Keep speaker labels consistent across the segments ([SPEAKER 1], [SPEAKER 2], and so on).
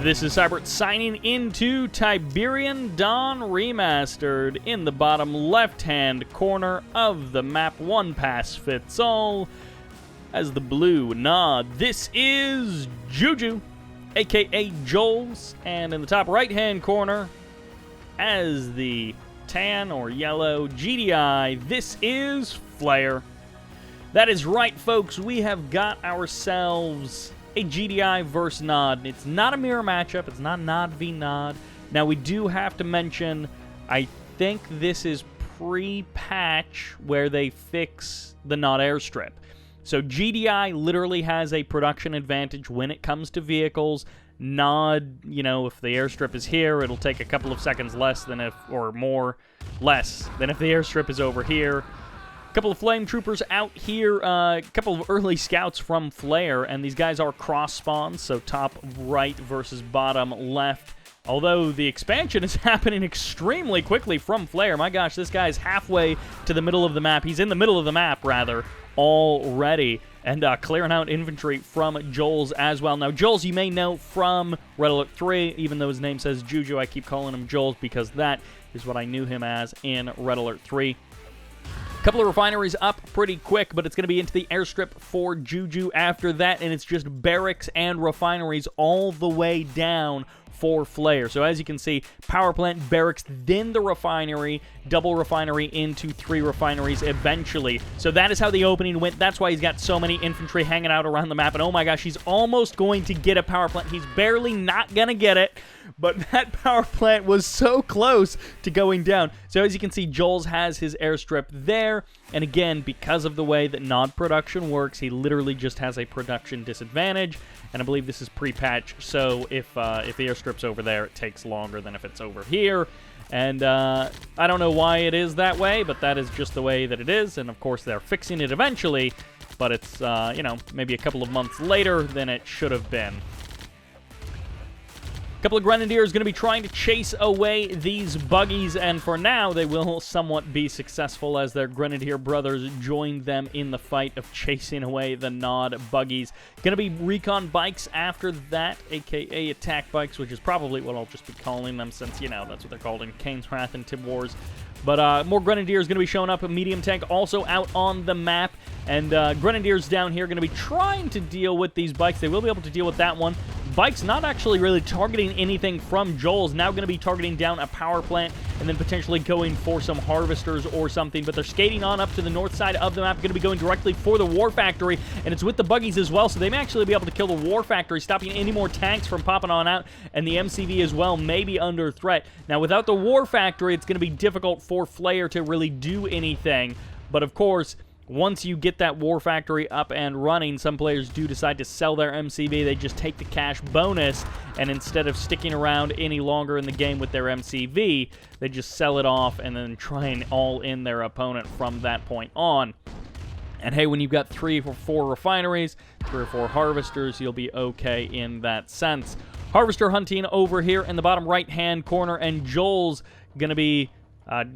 [SPEAKER 1] This is Sybert signing into Tiberian Dawn Remastered in the bottom left-hand corner of the map. One pass fits all. As the blue nod, this is Julzzz, aka Julzzz, and in the top right-hand corner, as the tan or yellow GDI, this is Flayer. That is right, folks, we have got ourselves a GDI versus Nod. It's not a mirror matchup, it's not Nod v Nod. Now, we do have to mention, I think this is pre-patch where they fix the Nod airstrip. So GDI literally has a production advantage when it comes to vehicles. Nod, you know, if the airstrip is here, it'll take a couple of seconds less than if, or more, less than if the airstrip is over here. A couple of flame troopers out here, a couple of early scouts from Flayer, and these guys are cross spawns, so top right versus bottom left. Although the expansion is happening extremely quickly from Flayer. My gosh, this guy's halfway to the middle of the map. He's in the middle of the map, rather, already. And clearing out infantry from Julzzz as well. Now, Julzzz, you may know from Red Alert 3, even though his name says Juju, I keep calling him Julzzz because that is what I knew him as in Red Alert 3. A couple of refineries up pretty quick, but it's going to be into the airstrip for Juju after that, and it's just barracks and refineries all the way down for Flayer. So as you can see, power plant, barracks, then the refinery, double refinery into 3 refineries eventually. So that is how the opening went. That's why he's got so many infantry hanging out around the map. And oh my gosh, he's almost going to get a power plant. He's barely not going to get it, but that power plant was so close to going down. So as you can see, Julzzz has his airstrip there. And again, because of the way that Nod production works, he literally just has a production disadvantage. And I believe this is pre-patch, so if the airstrip's over there, it takes longer than if it's over here. And I don't know why it is that way, but that is just the way that it is. And of course, they're fixing it eventually, but it's, you know, maybe a couple of months later than it should have been. A couple of Grenadiers going to be trying to chase away these buggies, and for now, they will somewhat be successful as their Grenadier brothers join them in the fight of chasing away the Nod buggies. Going to be recon bikes after that, aka attack bikes, which is probably what I'll just be calling them since, you know, that's what they're called in Kane's Wrath and Tib Wars. But more Grenadiers going to be showing up. A medium tank also out on the map. And Grenadiers down here going to be trying to deal with these bikes. They will be able to deal with that one. Bikes not actually really targeting anything from Julzzz. Now going to be targeting down a power plant and then potentially going for some harvesters or something. But they're skating on up to the north side of the map. Going to be going directly for the war factory. And it's with the buggies as well. So they may actually be able to kill the war factory, stopping any more tanks from popping on out. And the MCV as well may be under threat. Now without the war factory, it's going to be difficult for Flayer to really do anything. But of course, once you get that war factory up and running, some players do decide to sell their MCV. They just take the cash bonus, and instead of sticking around any longer in the game with their MCV, they just sell it off and then try and all-in their opponent from that point on. And hey, when you've got 3 or 4 refineries, 3 or 4 harvesters, you'll be okay in that sense. Harvester hunting over here in the bottom right-hand corner, and Julzzz going to be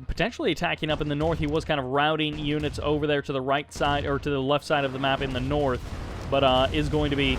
[SPEAKER 1] potentially attacking up in the north. He was kind of routing units over there to the right side, or to the left side of the map in the north, but is going to be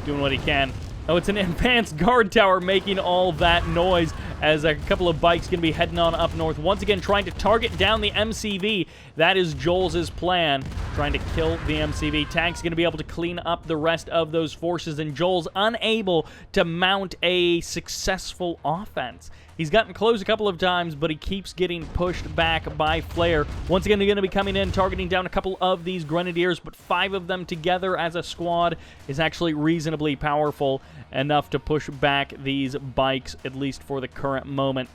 [SPEAKER 1] doing what he can. Oh, it's an advanced guard tower making all that noise as a couple of bikes going to be heading on up north. Once again, trying to target down the MCV. That is Julzz's plan, trying to kill the MCV. Tank's going to be able to clean up the rest of those forces, and Julzz's unable to mount a successful offense. He's gotten close a couple of times, but he keeps getting pushed back by Flayer. Once again, they're going to be coming in, targeting down a couple of these Grenadiers, but 5 of them together as a squad is actually reasonably powerful enough to push back these bikes, at least for the current moment.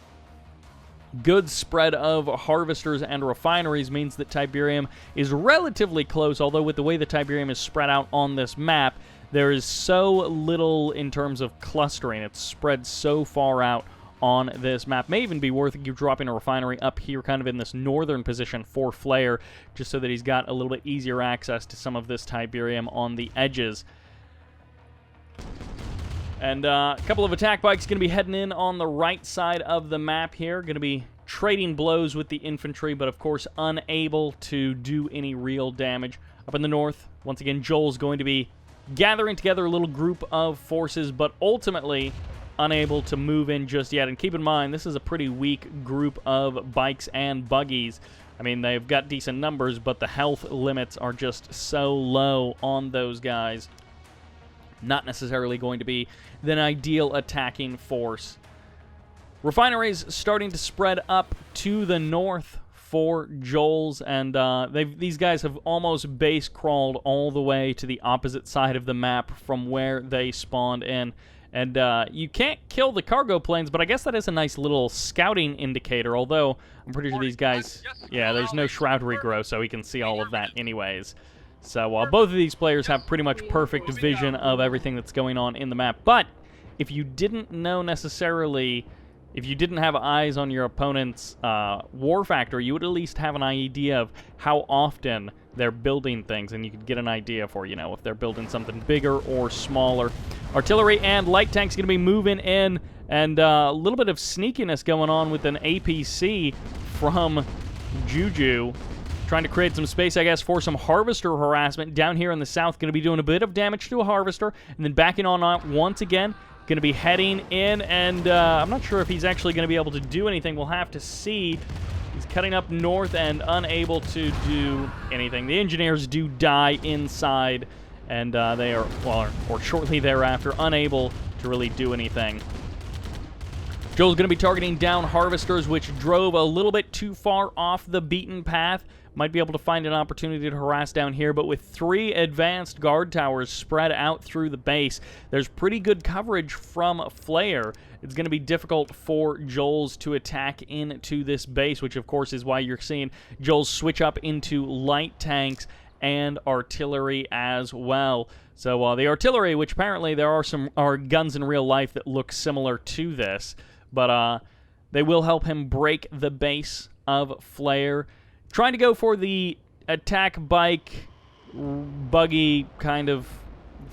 [SPEAKER 1] Good spread of harvesters and refineries means that Tiberium is relatively close, although with the way the Tiberium is spread out on this map, there is so little in terms of clustering. It's spread so far out on this map. May even be worth you dropping a refinery up here kind of in this northern position for Flayer, just so that he's got a little bit easier access to some of this Tiberium on the edges. And a couple of attack bikes going to be heading in on the right side of the map here. Going to be trading blows with the infantry, but of course unable to do any real damage. Up in the north, once again, Joel's going to be gathering together a little group of forces, but ultimately unable to move in just yet. And keep in mind, this is a pretty weak group of bikes and buggies. I mean, they've got decent numbers, but the health limits are just so low on those guys. Not necessarily going to be the ideal attacking force. Refineries starting to spread up to the north for Julzzz, and these guys have almost base crawled all the way to the opposite side of the map from where they spawned in. And you can't kill the cargo planes, but I guess that is a nice little scouting indicator, although I'm pretty sure these guys... Yeah, there's no shroud regrow, so we can see all of that anyways. So both of these players have pretty much perfect vision of everything that's going on in the map. But if you didn't know necessarily... If you didn't have eyes on your opponent's war factor, you would at least have an idea of how often they're building things, and you could get an idea for, you know, if they're building something bigger or smaller. Artillery and light tanks going to be moving in, and a little bit of sneakiness going on with an APC from Julzzz, trying to create some space, I guess, for some harvester harassment down here in the south. Going to be doing a bit of damage to a harvester, and then backing on out once again. Going to be heading in, and I'm not sure if he's actually going to be able to do anything. We'll have to see. He's cutting up north and unable to do anything. The engineers do die inside, and they are, well, or shortly thereafter, unable to really do anything. Joel's going to be targeting down harvesters, which drove a little bit too far off the beaten path. Might be able to find an opportunity to harass down here, but with 3 advanced guard towers spread out through the base, there's pretty good coverage from Flayer. It's going to be difficult for Julzzz to attack into this base, which of course is why you're seeing Julzzz switch up into light tanks and artillery as well. So the artillery, which apparently there are guns in real life that look similar to this, but they will help him break the base of Flayer. Trying to go for the attack bike, buggy kind of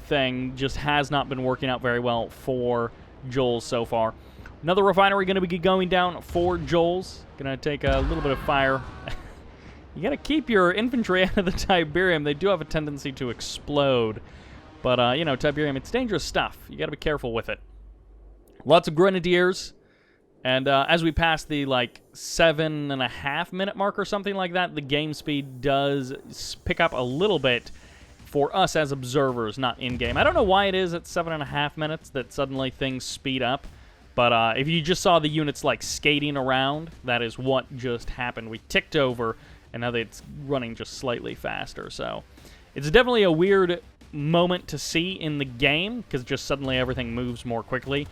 [SPEAKER 1] thing just has not been working out very well for Julzzz so far. Another refinery going to be going down for Julzzz. Going to take a little bit of fire. You got to keep your infantry out of the Tiberian. They do have a tendency to explode. But, you know, Tiberian, it's dangerous stuff. You got to be careful with it. Lots of grenadiers. And as we pass the, 7.5 minute mark or something like that, the game speed does pick up a little bit for us as observers, not in-game. I don't know why it is at 7.5 minutes that suddenly things speed up. But if you just saw the units, skating around, that is what just happened. We ticked over, and now it's running just slightly faster. So it's definitely a weird moment to see in the game, because just suddenly everything moves more quickly.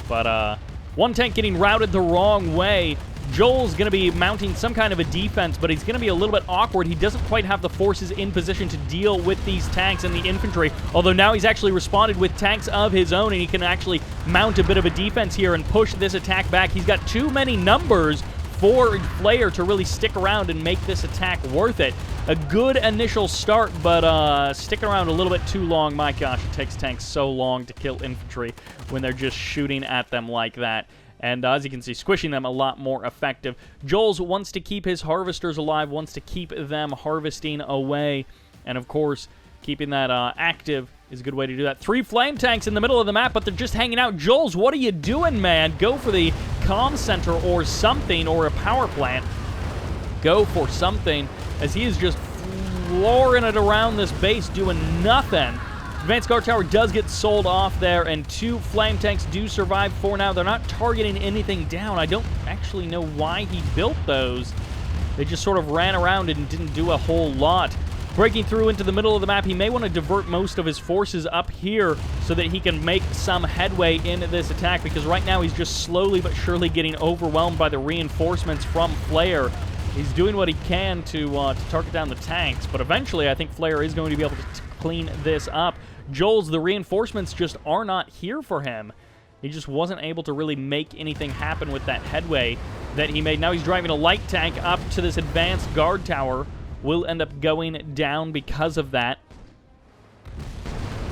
[SPEAKER 1] But, one tank getting routed the wrong way. Joel's going to be mounting some kind of a defense, but he's going to be a little bit awkward. He doesn't quite have the forces in position to deal with these tanks and the infantry, although now he's actually responded with tanks of his own, and he can actually mount a bit of a defense here and push this attack back. He's got too many numbers for Flayer to really stick around and make this attack worth it. A good initial start, but sticking around a little bit too long. My gosh, it takes tanks so long to kill infantry when they're just shooting at them like that. And as you can see, squishing them a lot more effective. Julzzz wants to keep his harvesters alive, wants to keep them harvesting away. And of course, keeping that active is a good way to do that. 3 flame tanks in the middle of the map, but they're just hanging out. Julzzz, what are you doing, man? Go for the comm center or something, or a power plant. Go for something, as he is just flooring it around this base, doing nothing. Advanced guard tower does get sold off there, and 2 flame tanks do survive for now. They're not targeting anything down. I don't actually know why he built those. They just sort of ran around and didn't do a whole lot. Breaking through into the middle of the map, he may want to divert most of his forces up here so that he can make some headway in this attack, because right now he's just slowly but surely getting overwhelmed by the reinforcements from Flayer. He's doing what he can to target down the tanks, but eventually I think Flayer is going to be able to clean this up. Julzzz, the reinforcements just are not here for him. He just wasn't able to really make anything happen with that headway that he made. Now he's driving a light tank up to this advanced guard tower. Will end up going down because of that.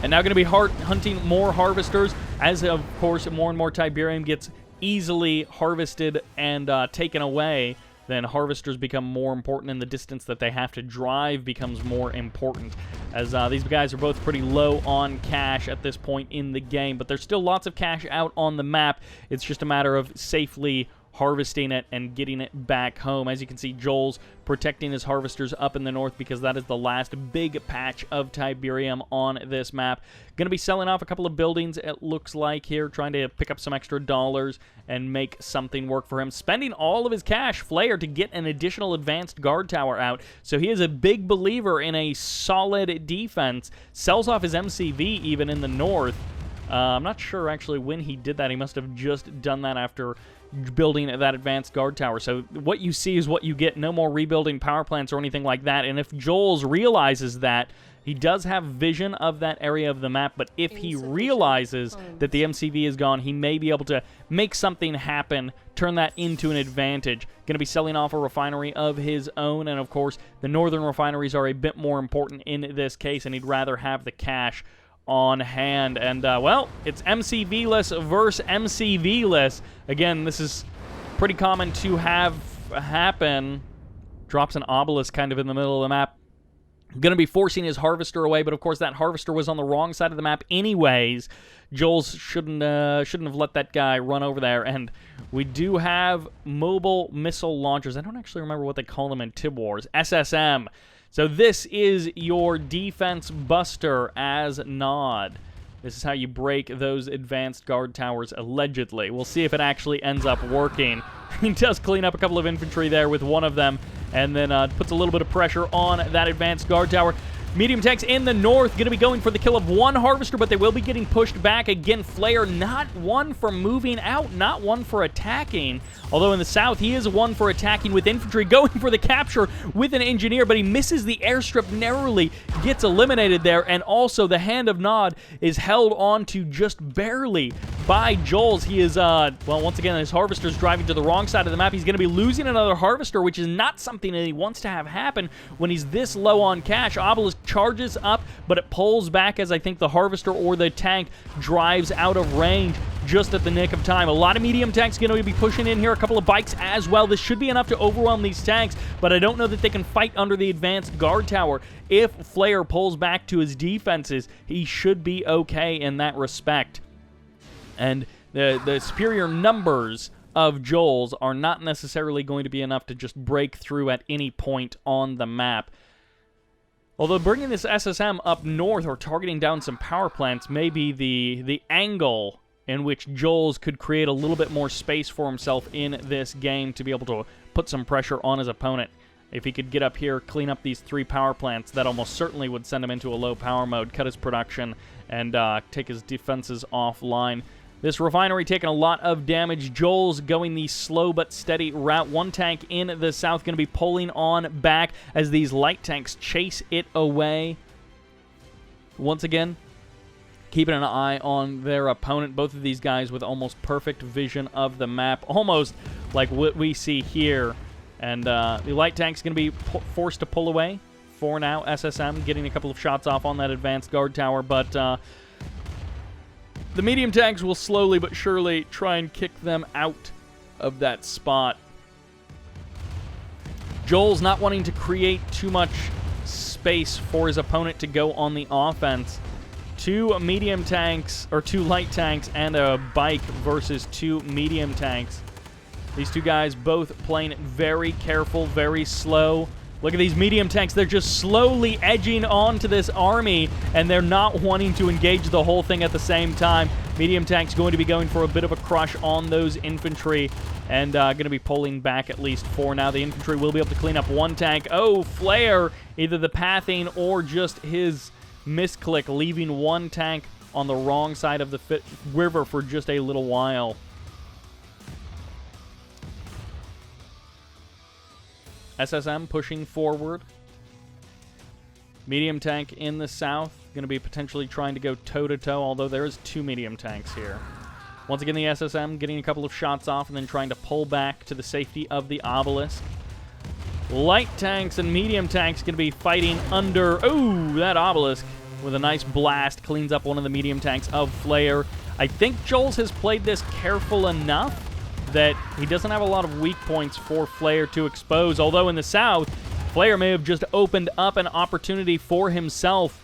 [SPEAKER 1] And now going to be hunting more harvesters, as of course more and more Tiberium gets easily harvested and taken away then harvesters become more important, and the distance that they have to drive becomes more important, as these guys are both pretty low on cash at this point in the game, but there's still lots of cash out on the map. It's just a matter of safely harvesting it and getting it back home. As you can see, Julzzz protecting his harvesters up in the north because that is the last big patch of Tiberium on this map. Going to be selling off a couple of buildings, it looks like here, trying to pick up some extra dollars and make something work for him. Spending all of his cash, Flayer, to get an additional advanced guard tower out. So he is a big believer in a solid defense. Sells off his MCV even in the north. I'm not sure actually when he did that. He must have just done that after building that advanced guard tower. So what you see is what you get. No more rebuilding power plants or anything like that. And if Julzzz realizes that, he does have vision of that area of the map, but if he realizes that the MCV is gone, he may be able to make something happen, turn that into an advantage. Going to be selling off a refinery of his own, and of course, the northern refineries are a bit more important in this case, and he'd rather have the cash on hand. And, well, it's MCV-less versus MCV-less. Again, this is pretty common to have happen. Drops an obelisk kind of in the middle of the map. Going to be forcing his harvester away, but of course that harvester was on the wrong side of the map anyways. Julzzz shouldn't have let that guy run over there. And we do have mobile missile launchers. I don't actually remember what they call them in Tib Wars. SSM. So this is your defense buster as Nod. This is how you break those advanced guard towers, allegedly. We'll see if it actually ends up working. He does clean up a couple of infantry there with one of them, and then puts a little bit of pressure on that advanced guard tower. Medium tanks in the north going to be going for the kill of one harvester, but they will be getting pushed back. Again, Flayer, not one for moving out, not one for attacking. Although in the south, he is one for attacking with infantry, going for the capture with an engineer, but he misses the airstrip narrowly, gets eliminated there, and also the Hand of Nod is held on to just barely by Julzzz. He is, well, once again, his harvester's driving to the wrong side of the map. He's going to be losing another harvester, which is not something that he wants to have happen when he's this low on cash. Obelisk charges up, but it pulls back as I think the harvester or the tank drives out of range just at the nick of time. A lot of medium tanks going to be pushing in here, a couple of bikes as well. This should be enough to overwhelm these tanks, but I don't know that they can fight under the advanced guard tower. If Flayer pulls back to his defenses, he should be okay in that respect. And the superior numbers of Julzzz are not necessarily going to be enough to just break through at any point on the map. Although bringing this SSM up north or targeting down some power plants may be the angle in which Julzzz could create a little bit more space for himself in this game to be able to put some pressure on his opponent. If he could get up here, clean up these 3 power plants, that almost certainly would send him into a low power mode, cut his production, and take his defenses offline. This refinery taking a lot of damage. Julzzz going the slow but steady route. One tank in the south going to be pulling on back as these light tanks chase it away. Once again, keeping an eye on their opponent. Both of these guys with almost perfect vision of the map, almost like what we see here. And the light tank's going to be forced to pull away for now. SSM getting a couple of shots off on that advanced guard tower, but the medium tanks will slowly but surely try and kick them out of that spot. Julzzz not wanting to create too much space for his opponent to go on the offense. 2 medium tanks, or 2 light tanks, and a bike versus 2 medium tanks. These 2 guys both playing very careful, very slow. Look at these medium tanks. They're just slowly edging onto this army, and they're not wanting to engage the whole thing at the same time. Medium tanks going to be going for a bit of a crush on those infantry, and going to be pulling back at least for now. The infantry will be able to clean up 1 tank. Oh, Flayer, either the pathing or just his misclick, leaving 1 tank on the wrong side of the river for just a little while. SSM pushing forward. Medium tank in the south. Going to be potentially trying to go toe-to-toe, although there's 2 medium tanks here. Once again, the SSM getting a couple of shots off and then trying to pull back to the safety of the obelisk. Light tanks and medium tanks going to be fighting under... Oh, that obelisk with a nice blast cleans up one of the medium tanks of Flayer. I think Julzzz has played this careful enough that he doesn't have a lot of weak points for Flayer to expose, although in the south, Flayer may have just opened up an opportunity for himself.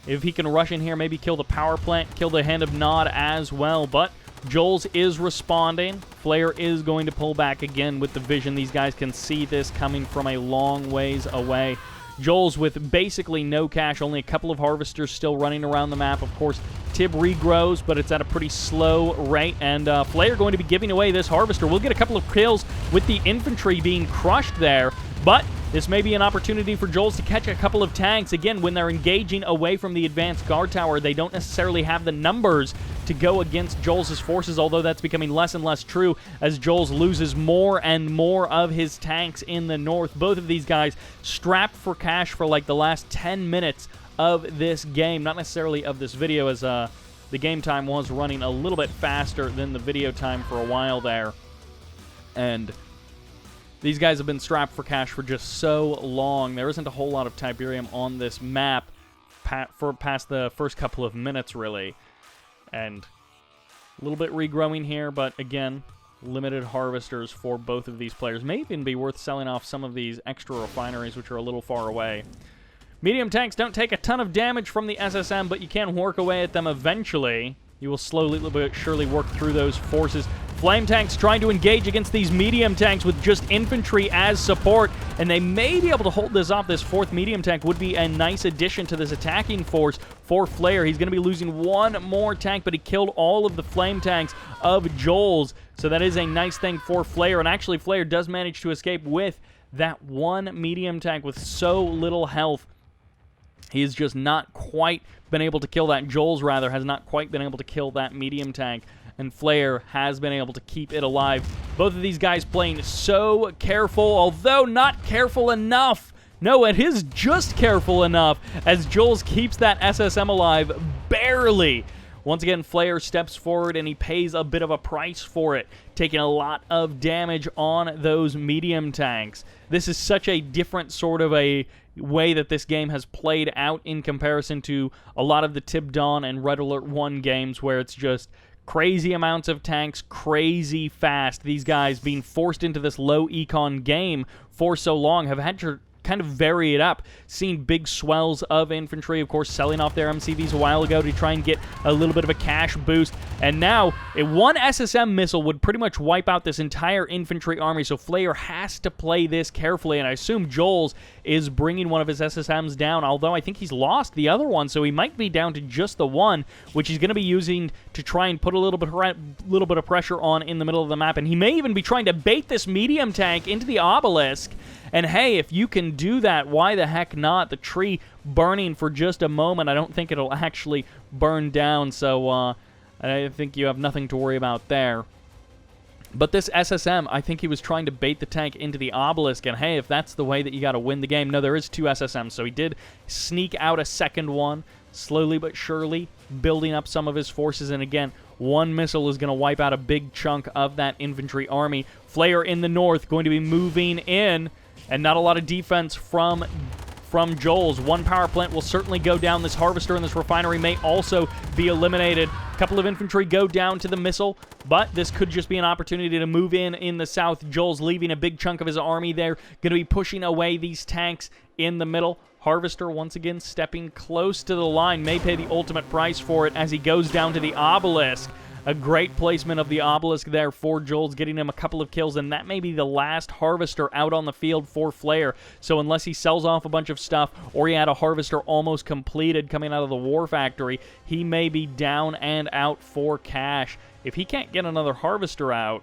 [SPEAKER 1] If he can rush in here, maybe kill the power plant, kill the Hand of Nod as well, but Julzzz is responding. Flayer is going to pull back again with the vision. These guys can see this coming from a long ways away. Julzzz with basically no cash, only a couple of harvesters still running around the map. Of course, Tib regrows, but it's at a pretty slow rate, and Flayer going to be giving away this harvester. We'll get a couple of kills with the infantry being crushed there, but this may be an opportunity for Julzzz to catch a couple of tanks. Again, when they're engaging away from the advanced guard tower, they don't necessarily have the numbers to go against Julzz's forces, although that's becoming less and less true as Julzzz loses more and more of his tanks in the north. Both of these guys strapped for cash for like the last 10 minutes of this game. Not necessarily of this video, as the game time was running a little bit faster than the video time for a while there. And these guys have been strapped for cash for just so long. There isn't a whole lot of Tiberium on this map for past the first couple of minutes, really. And a little bit regrowing here, but again, limited harvesters for both of these players. May even be worth selling off some of these extra refineries, which are a little far away. Medium tanks don't take a ton of damage from the SSM, but you can work away at them eventually. You will slowly but surely work through those forces. Flame tanks trying to engage against these medium tanks with just infantry as support, and they may be able to hold this off. This fourth medium tank would be a nice addition to this attacking force for Flayer. He's going to be losing one more tank, but he killed all of the flame tanks of Julzzz, so that is a nice thing for Flayer. And actually, Flayer does manage to escape with that one medium tank with so little health. He has just not quite been able to kill that. Julzzz, rather, has not quite been able to kill that medium tank, and Flayer has been able to keep it alive. Both of these guys playing so careful, although not careful enough. No, it is just careful enough as Julzzz keeps that SSM alive, barely. Once again, Flayer steps forward, and he pays a bit of a price for it, taking a lot of damage on those medium tanks. This is such a different sort of a way that this game has played out in comparison to a lot of the Tib Dawn and Red Alert 1 games, where it's just crazy amounts of tanks, crazy fast. These guys being forced into this low econ game for so long have had to kind of vary it up. Seen big swells of infantry, of course, selling off their MCVs a while ago to try and get a little bit of a cash boost. And now, one SSM missile would pretty much wipe out this entire infantry army, so Flayer has to play this carefully, and I assume Julzzz is bringing one of his SSMs down, although I think he's lost the other one, so he might be down to just the one, which he's going to be using to try and put a little bit of pressure on in the middle of the map. And he may even be trying to bait this medium tank into the obelisk. And hey, if you can do that, why the heck not? The tree burning for just a moment, I don't think it'll actually burn down, so I think you have nothing to worry about there. But this SSM, I think he was trying to bait the tank into the obelisk, and hey, if that's the way that you got to win the game. No, there is two SSMs, so he did sneak out a second one, slowly but surely, building up some of his forces, and again, one missile is going to wipe out a big chunk of that infantry army. Flayer in the north going to be moving in, and not a lot of defense from Julzzz. One power plant will certainly go down. This harvester and this refinery may also be eliminated. A couple of infantry go down to the missile, but this could just be an opportunity to move in the south. Julzzz leaving a big chunk of his army there. Going to be pushing away these tanks in the middle. Harvester once again stepping close to the line. May pay the ultimate price for it as he goes down to the obelisk. A great placement of the obelisk there for Julzzz, getting him a couple of kills, and that may be the last harvester out on the field for Flayer. So unless he sells off a bunch of stuff, or he had a harvester almost completed coming out of the war factory, he may be down and out for cash. If he can't get another harvester out...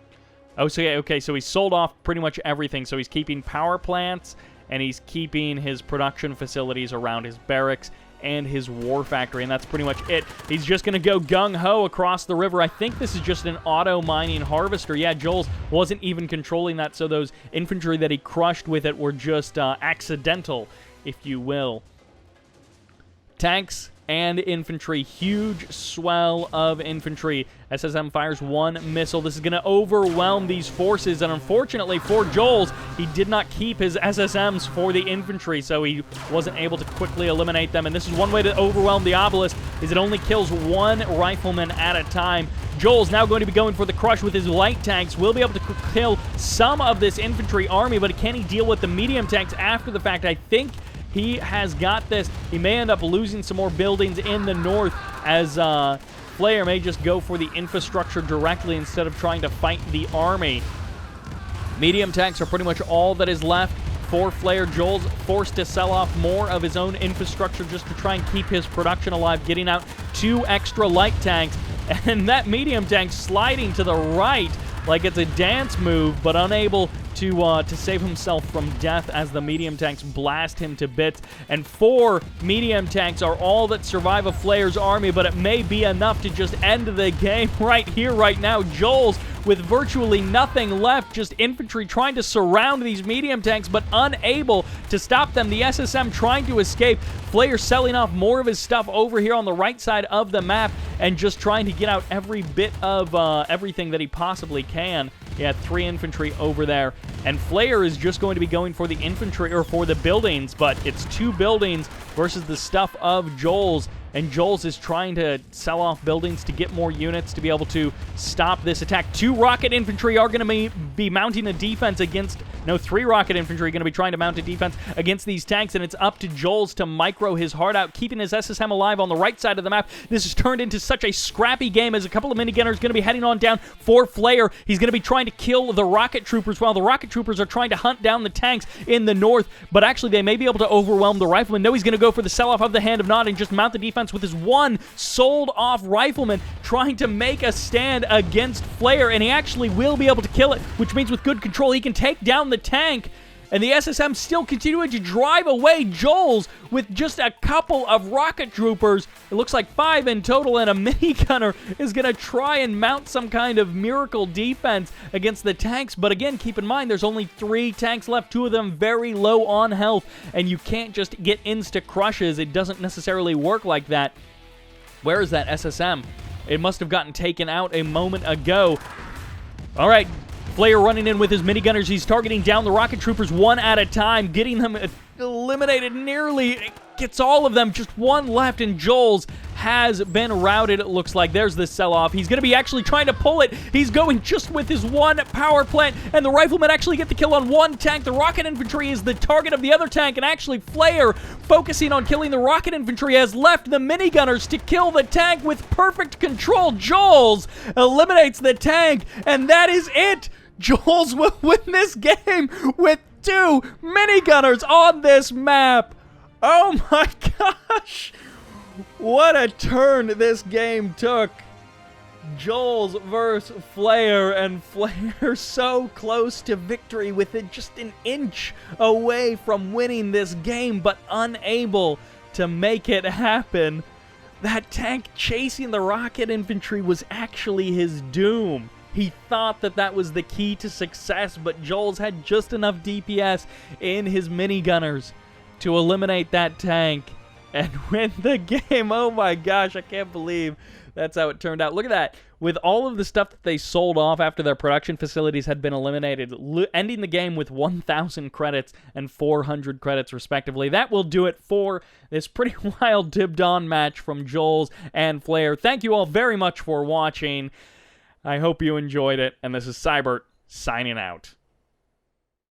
[SPEAKER 1] Oh, so yeah, okay, so he's sold off pretty much everything. So he's keeping power plants, and he's keeping his production facilities around his barracks and his war factory, and that's pretty much it. He's just going to go gung-ho across the river. I think this is just an auto-mining harvester. Yeah, Julzzz wasn't even controlling that, so those infantry that he crushed with it were just accidental, if you will. Tanks and infantry. Huge swell of infantry. SSM fires one missile. This is going to overwhelm these forces, and unfortunately for Julzzz, he did not keep his SSMs for the infantry, so he wasn't able to quickly eliminate them. And this is one way to overwhelm the obelisk, is it only kills one rifleman at a time. Julzzz now going to be going for the crush with his light tanks. Will be able to kill some of this infantry army, but can he deal with the medium tanks after the fact? I think he has got this. He may end up losing some more buildings in the north, as Flayer may just go for the infrastructure directly instead of trying to fight the army. Medium tanks are pretty much all that is left for Flayer. Julzzz forced to sell off more of his own infrastructure just to try and keep his production alive, getting out 2 extra light tanks. And that medium tank sliding to the right like it's a dance move, but unable to save himself from death as the medium tanks blast him to bits. And 4 medium tanks are all that survive of Flayer's army, but it may be enough to just end the game right here, right now. Julzzz with virtually nothing left, just infantry trying to surround these medium tanks, but unable to stop them. The SSM trying to escape. Flayer selling off more of his stuff over here on the right side of the map and just trying to get out every bit of everything that he possibly can. He had 3 infantry over there, and Flayer is just going to be going for the infantry, or for the buildings, but it's 2 buildings versus the stuff of Julzzz, and Julzzz is trying to sell off buildings to get more units to be able to stop this attack. 2 rocket infantry are going to be mounting a defense against... No, 3 rocket infantry are going to be trying to mount a defense against these tanks, and it's up to Julzzz to micro his heart out, keeping his SSM alive on the right side of the map. This has turned into such a scrappy game, as a couple of minigunners going to be heading on down for Flayer. He's going to be trying to kill the rocket troopers while the rocket troopers are trying to hunt down the tanks in the north, but actually they may be able to overwhelm the riflemen. No, he's going to go for the sell-off of the Hand of Nod and just mount the defense with his 1 sold-off rifleman trying to make a stand against Flayer, and he actually will be able to kill it, which means with good control he can take down the tank. And the SSM still continuing to drive away Julzzz with just a couple of rocket troopers. It looks like 5 in total, and a minigunner is going to try and mount some kind of miracle defense against the tanks. But again, keep in mind, there's only 3 tanks left, 2 of them very low on health, and you can't just get insta-crushes. It doesn't necessarily work like that. Where is that SSM? It must have gotten taken out a moment ago. All right. Flayer running in with his minigunners. He's targeting down the rocket troopers 1 at a time, getting them eliminated nearly. Gets all of them. Just 1 left, and Julzzz has been routed, it looks like. There's the sell-off. He's going to be actually trying to pull it. He's going just with his 1 power plant, and the riflemen actually get the kill on 1 tank. The rocket infantry is the target of the other tank, and actually Flayer, focusing on killing the rocket infantry, has left the minigunners to kill the tank with perfect control. Julzzz eliminates the tank, and that is it. Julzzz will win this game with 2 minigunners on this map. Oh my gosh. What a turn this game took. Julzzz versus Flayer, and Flayer so close to victory, with it just an inch away from winning this game, but unable to make it happen. That tank chasing the rocket infantry was actually his doom. He thought that that was the key to success, but Julzzz had just enough DPS in his minigunners to eliminate that tank and win the game. Oh my gosh, I can't believe that's how it turned out. Look at that. With all of the stuff that they sold off after their production facilities had been eliminated, ending the game with 1,000 credits and 400 credits respectively. That will do it for this pretty wild Tiberian match from Julzzz and Flayer. Thank you all very much for watching. I hope you enjoyed it, and this is Sybert signing out.